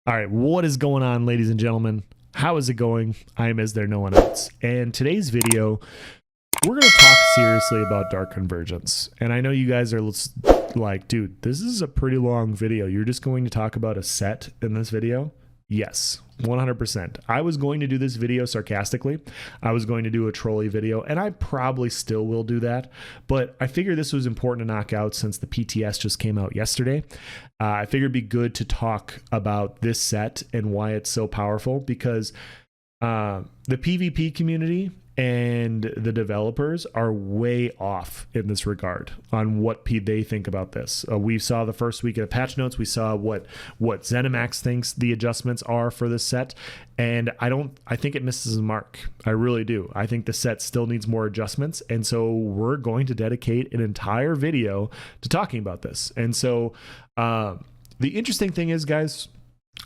All right, what is going on, ladies and gentlemen? How is it going? I am Is There No One Else? And today's video, we're going to talk seriously about Dark Convergence. And I know you guys are like, dude, this is a pretty long video. You're just going to talk about a set in this video? Yes, 100%. I was going to do this video sarcastically. I was going to do a trolley video, and I probably still will do that. But I figured this was important to knock out since the PTS just came out yesterday. I figured it'd be good to talk about this set and why it's so powerful, because the PvP community and the developers are way off in this regard on what they think about this. We saw the first week of the patch notes. We saw what ZeniMax thinks the adjustments are for this set, and I think it misses the mark. I really do. I think the set still needs more adjustments, and so we're going to dedicate an entire video to talking about this. And so the interesting thing is, guys,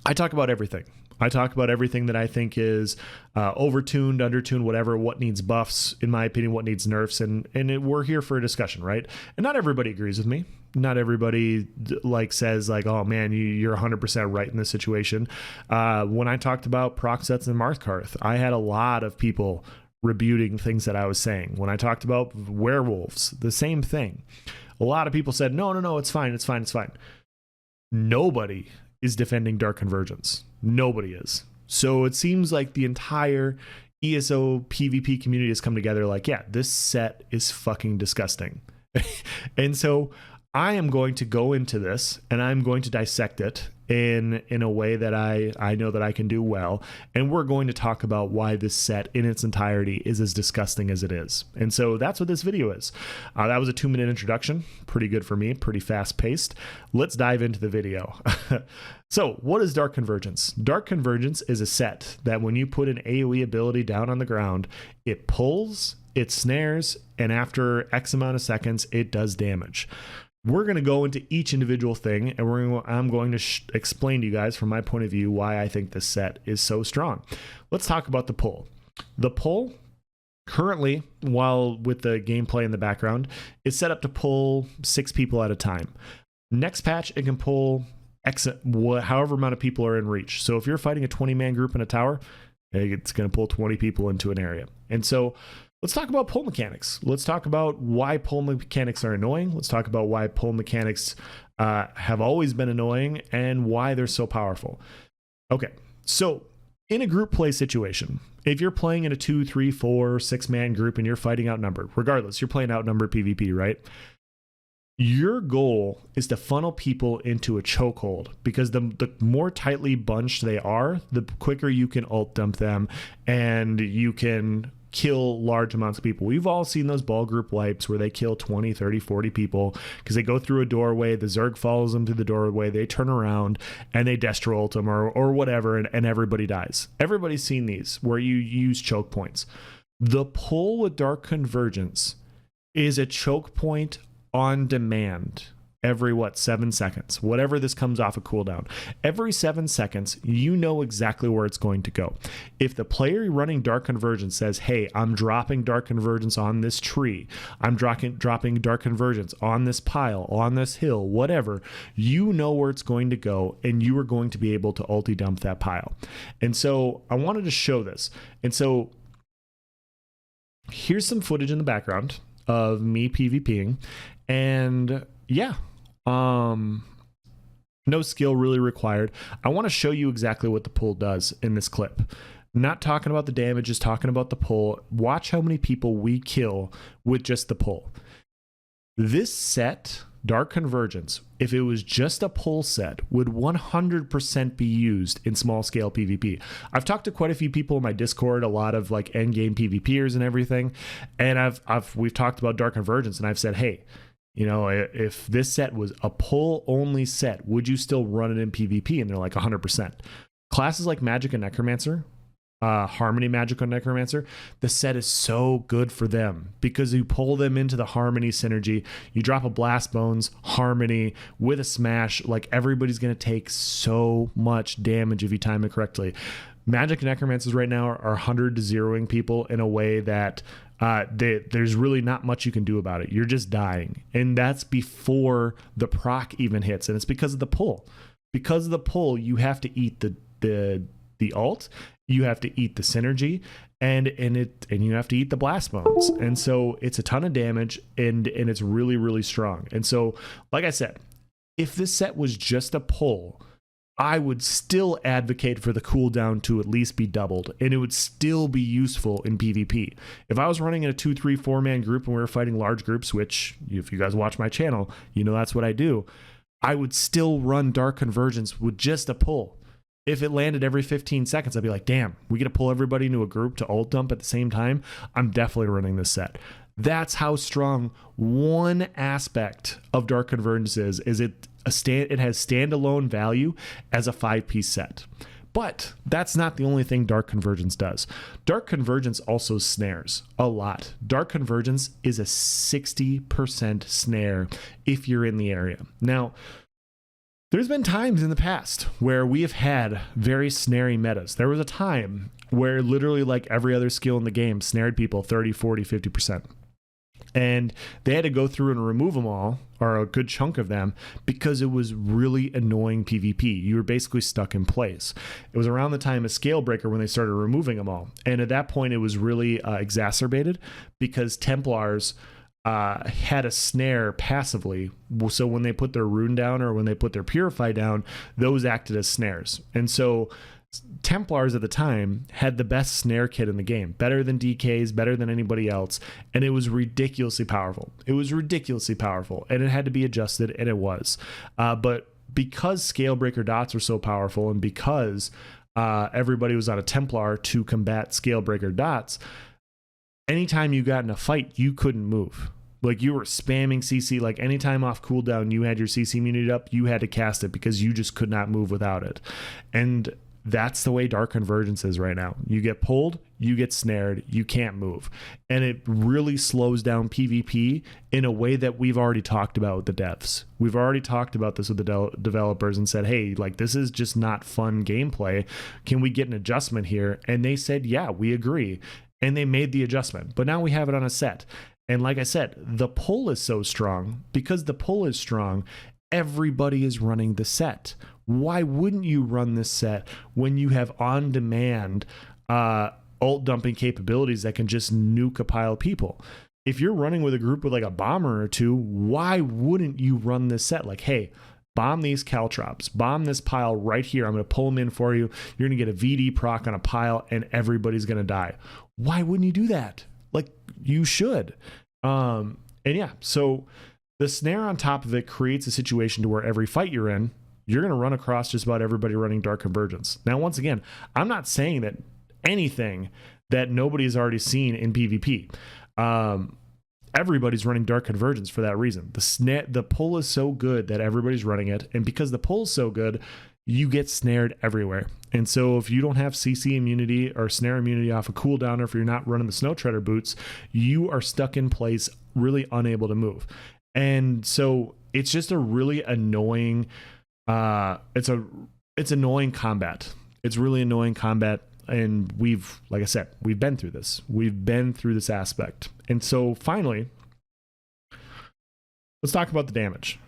I talk about everything. I talk about everything that I think is overtuned, undertuned, whatever, what needs buffs, in my opinion, what needs nerfs, and we're here for a discussion, right? And not everybody agrees with me. Not everybody says oh man, you're 100% right in this situation. When I talked about proc sets and Markarth, I had a lot of people rebuting things that I was saying. When I talked about werewolves, the same thing. A lot of people said, no, it's fine. Nobody is defending Dark Convergence. Nobody is. So it seems like the entire ESO PvP community has come together yeah, this set is fucking disgusting. And so I am going to go into this and I'm going to dissect it in a way that I know that I can do well. And we're going to talk about why this set in its entirety is as disgusting as it is. And so that's what this video is. That was a 2-minute introduction. Pretty good for me, pretty fast paced. Let's dive into the video. So what is Dark Convergence? Dark Convergence is a set that when you put an AoE ability down on the ground, it pulls, it snares, and after X amount of seconds, it does damage. We're going to go into each individual thing, and I'm going to explain to you guys from my point of view why I think this set is so strong. Let's talk about the pull. The pull, currently, while with the gameplay in the background, is set up to pull 6 people at a time. Next patch, it can pull however amount of people are in reach. So if you're fighting a 20-man group in a tower, it's going to pull 20 people into an area. And so let's talk about pull mechanics. Let's talk about why pull mechanics are annoying. Let's talk about why pull mechanics have always been annoying and why they're so powerful. Okay, so in a group play situation, if you're playing in a 2, 3, 4, 6-man group and you're fighting outnumbered, regardless, you're playing outnumbered PvP, right? Your goal is to funnel people into a chokehold, because the more tightly bunched they are, the quicker you can ult dump them and you can kill large amounts of people. We've all seen those ball group wipes where they kill 20, 30, 40 people because they go through a doorway, the Zerg follows them through the doorway, they turn around and they Destro ult them or whatever, and everybody dies. Everybody's seen these where you use choke points. The pull with Dark Convergence is a choke point on demand every 7 seconds, whatever this comes off a cooldown. Every 7 seconds, you know exactly where it's going to go. If the player running Dark Convergence says, hey, I'm dropping Dark Convergence on this tree, I'm dropping Dark Convergence on this pile, on this hill, whatever, you know where it's going to go, and you are going to be able to ulti dump that pile. And so I wanted to show this. And so here's some footage in the background of me PvPing, and yeah, no skill really required. I want to show you exactly what the pull does in this clip. Not talking about the damage, just talking about the pull. Watch how many people we kill with just the pull. This set, Dark Convergence, if it was just a pull set, would 100% be used in small scale PvP. I've talked to quite a few people in my Discord, a lot of end game PvPers and everything, and we've talked about Dark Convergence, and I've said, hey, if this set was a pull only set, would you still run it in PvP? And they're like 100%. Classes like Magic and Necromancer, Harmony Magic and Necromancer, the set is so good for them because you pull them into the Harmony synergy. You drop a Blast Bones Harmony with a smash, everybody's going to take so much damage if you time it correctly. Magic and Necromancers right now are 100 to 0ing people in a way that there's really not much you can do about it. You're just dying. And that's before the proc even hits. And it's because of the pull. Because of the pull, you have to eat the alt, you have to eat the synergy, and you have to eat the blast bones. And so it's a ton of damage, and it's really, really strong. And so, like I said, if this set was just a pull, I would still advocate for the cooldown to at least be doubled, and it would still be useful in PvP. If I was running in a 2, 3, 4-man group and we were fighting large groups, which if you guys watch my channel, you know that's what I do, I would still run Dark Convergence with just a pull. If it landed every 15 seconds, I'd be like, damn, we get to pull everybody into a group to ult dump at the same time. I'm definitely running this set. That's how strong one aspect of Dark Convergence is. It has standalone value as a 5-piece set. But that's not the only thing Dark Convergence does. Dark Convergence also snares a lot. Dark Convergence is a 60% snare if you're in the area. Now, there's been times in the past where we have had very snary metas. There was a time where literally like every other skill in the game snared people 30, 40, 50%. And they had to go through and remove them all, or a good chunk of them, because it was really annoying PvP. You were basically stuck in place. It was around the time of Scalebreaker when they started removing them all. And at that point, it was really exacerbated because Templars had a snare passively. So when they put their rune down or when they put their purify down, those acted as snares. And so Templars at the time had the best snare kit in the game, better than DKs, better than anybody else, and it was ridiculously powerful. It was ridiculously powerful, and it had to be adjusted, and it was. But because Scalebreaker dots were so powerful, and because everybody was on a Templar to combat Scalebreaker dots, anytime you got in a fight, you couldn't move. Like you were spamming CC, like anytime off cooldown you had your CC immunity up, you had to cast it because you just could not move without it. And that's the way Dark Convergence is right now. You get pulled, you get snared, you can't move. And it really slows down PvP in a way that we've already talked about with the devs. We've already talked about this with the developers and said, hey, like this is just not fun gameplay. Can we get an adjustment here? And they said, yeah, we agree. And they made the adjustment. But now we have it on a set. And like I said, the pull is so strong. Because the pull is strong, everybody is running the set. Why wouldn't you run this set when you have on-demand ult dumping capabilities that can just nuke a pile of people? If you're running with a group with like a bomber or two, why wouldn't you run this set? Like, hey, bomb these caltrops, bomb this pile right here. I'm going to pull them in for you. You're going to get a VD proc on a pile and everybody's going to die. Why wouldn't you do that? Like, you should. And yeah, so the snare on top of it creates a situation to where every fight you're in, you're going to run across just about everybody running Dark Convergence. Now, once again, I'm not saying that anything that nobody's already seen in PvP. Everybody's running Dark Convergence for that reason. The pull is so good that everybody's running it. And because the pull is so good, you get snared everywhere. And so if you don't have CC immunity or snare immunity off a cooldown, or if you're not running the Snow Treader boots, you are stuck in place, really unable to move. And so it's just a really annoying, it's annoying combat. It's really annoying combat. And like I said, we've been through this. We've been through this aspect. And so finally, let's talk about the damage.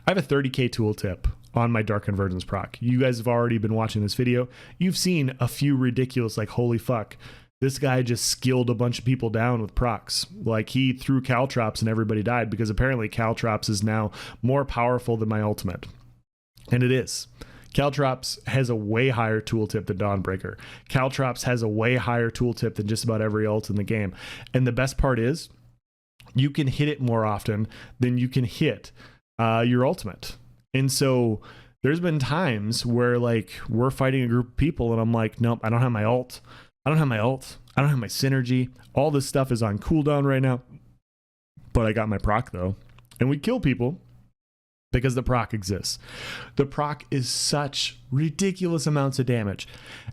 I have a 30k tooltip on my Dark Convergence proc. You guys have already been watching this video. You've seen a few ridiculous, like, holy fuck, this guy just skilled a bunch of people down with procs. Like, he threw caltrops and everybody died, because apparently caltrops is now more powerful than my ultimate. And it is. Caltrops has a way higher tooltip than Dawnbreaker. Caltrops has a way higher tooltip than just about every ult in the game. And the best part is, you can hit it more often than you can hit your ultimate. And so there's been times where, like, we're fighting a group of people and I'm like, nope, I don't have my ult. I don't have my ult. I don't have my synergy. All this stuff is on cooldown right now. But I got my proc though. And we kill people because the proc exists. The proc is such ridiculous amounts of damage.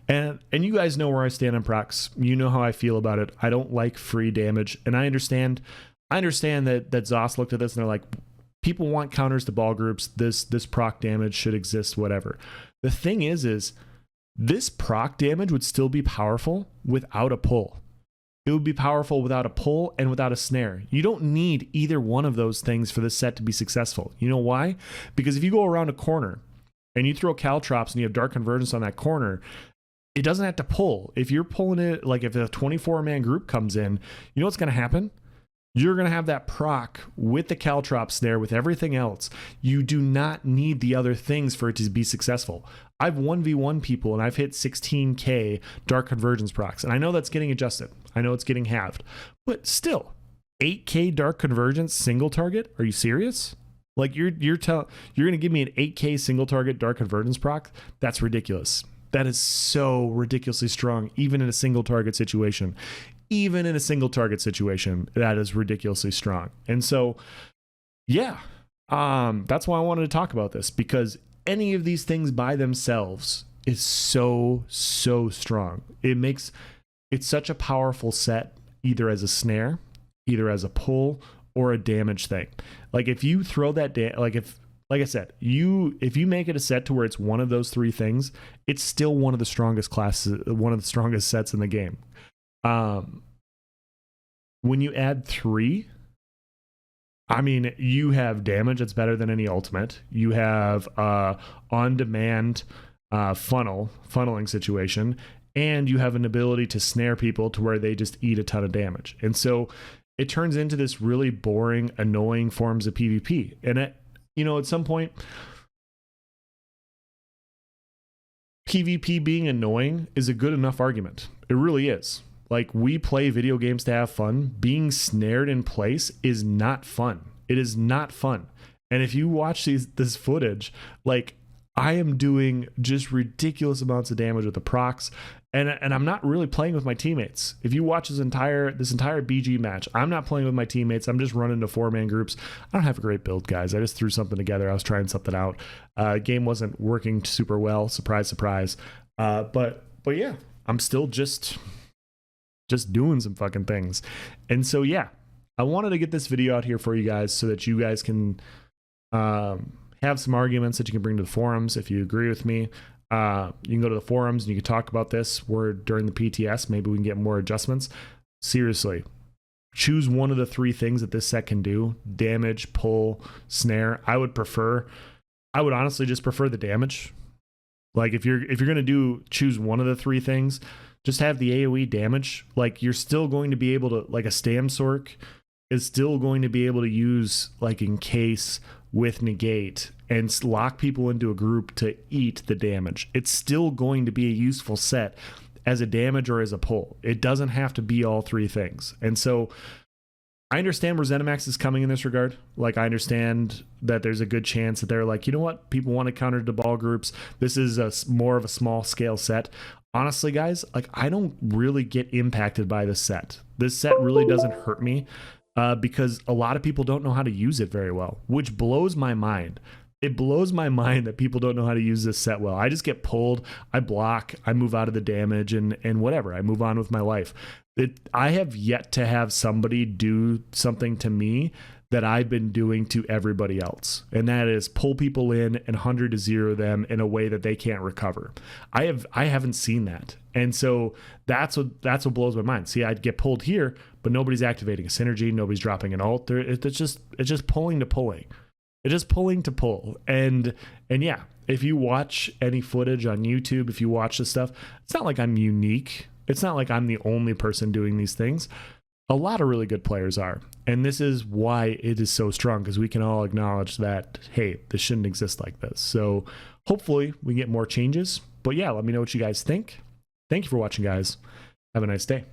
And you guys know where I stand on procs. You know how I feel about it. I don't like free damage. And I understand that Zoss looked at this and they're like, people want counters to ball groups. This proc damage should exist, whatever. The thing is this proc damage would still be powerful without a pull. It would be powerful without a pull and without a snare. You don't need either one of those things for this set to be successful. You know why? Because if you go around a corner and you throw caltrops and you have dark convergence on that corner, it doesn't have to pull. If you're pulling it, like if a 24-man group comes in, you know what's going to happen? You're going to have that proc with the caltrop snare, with everything else. You do not need the other things for it to be successful. I've 1v1 people and I've hit 16k dark convergence procs. And I know that's getting adjusted. I know it's getting halved. But still, 8k dark convergence single target? Are you serious? Like you're going to give me an 8k single target dark convergence proc? That's ridiculous. That is so ridiculously strong, even in a single target situation. Even in a single target situation, that is ridiculously strong. And so, yeah, that's why I wanted to talk about this, because any of these things by themselves is so strong. It's such a powerful set, either as a snare, either as a pull, or a damage thing. Like if you throw that, like I said, if you make it a set to where it's one of those three things, it's still one of the strongest classes, one of the strongest sets in the game. When you add 3, I mean, you have damage that's better than any ultimate. You have on-demand funneling situation, and you have an ability to snare people to where they just eat a ton of damage. And so it turns into this really boring, annoying forms of PvP. And at some point, PvP being annoying is a good enough argument. It really is. Like, we play video games to have fun. Being snared in place is not fun. It is not fun. And if you watch this footage, like, I am doing just ridiculous amounts of damage with the procs, and I'm not really playing with my teammates. If you watch this entire BG match, I'm not playing with my teammates. I'm just running to 4-man groups. I don't have a great build, guys. I just threw something together. I was trying something out. Game wasn't working super well. Surprise, surprise. But yeah, I'm still just doing some fucking things. And so, yeah, I wanted to get this video out here for you guys so that you guys can have some arguments that you can bring to the forums. If you agree with me, you can go to the forums and you can talk about this during the PTS. Maybe we can get more adjustments. Seriously, choose one of the 3 things that this set can do: damage, pull, snare. I would honestly just prefer the damage. Like, if you're going to choose one of the 3 things, just have the AoE damage. Like, you're still going to be able to, like, a Stamsork is still going to be able to use, like, encase with negate and lock people into a group to eat the damage. It's still going to be a useful set as a damage or as a pull. It doesn't have to be all 3 things. And so I understand where ZeniMax is coming in this regard. Like, I understand that there's a good chance that they're like, you know what, people want to counter to ball groups. This is more of a small scale set. Honestly, guys, like, I don't really get impacted by this set. This set really doesn't hurt me because a lot of people don't know how to use it very well, which blows my mind. It blows my mind that people don't know how to use this set well. I just get pulled, I block, I move out of the damage, and whatever. I move on with my life. I have yet to have somebody do something to me that I've been doing to everybody else, and that is pull people in and 100 to 0 them in a way that they can't recover. I haven't seen that, and so that's what blows my mind. See, I'd get pulled here, but nobody's activating a synergy, nobody's dropping an ult. It's just pulling to pulling. It's just pulling to pull, and yeah, if you watch any footage on YouTube, if you watch this stuff, it's not like I'm unique. It's not like I'm the only person doing these things. A lot of really good players are. And this is why it is so strong, because we can all acknowledge that, hey, this shouldn't exist like this. So hopefully we get more changes. But yeah, let me know what you guys think. Thank you for watching, guys. Have a nice day.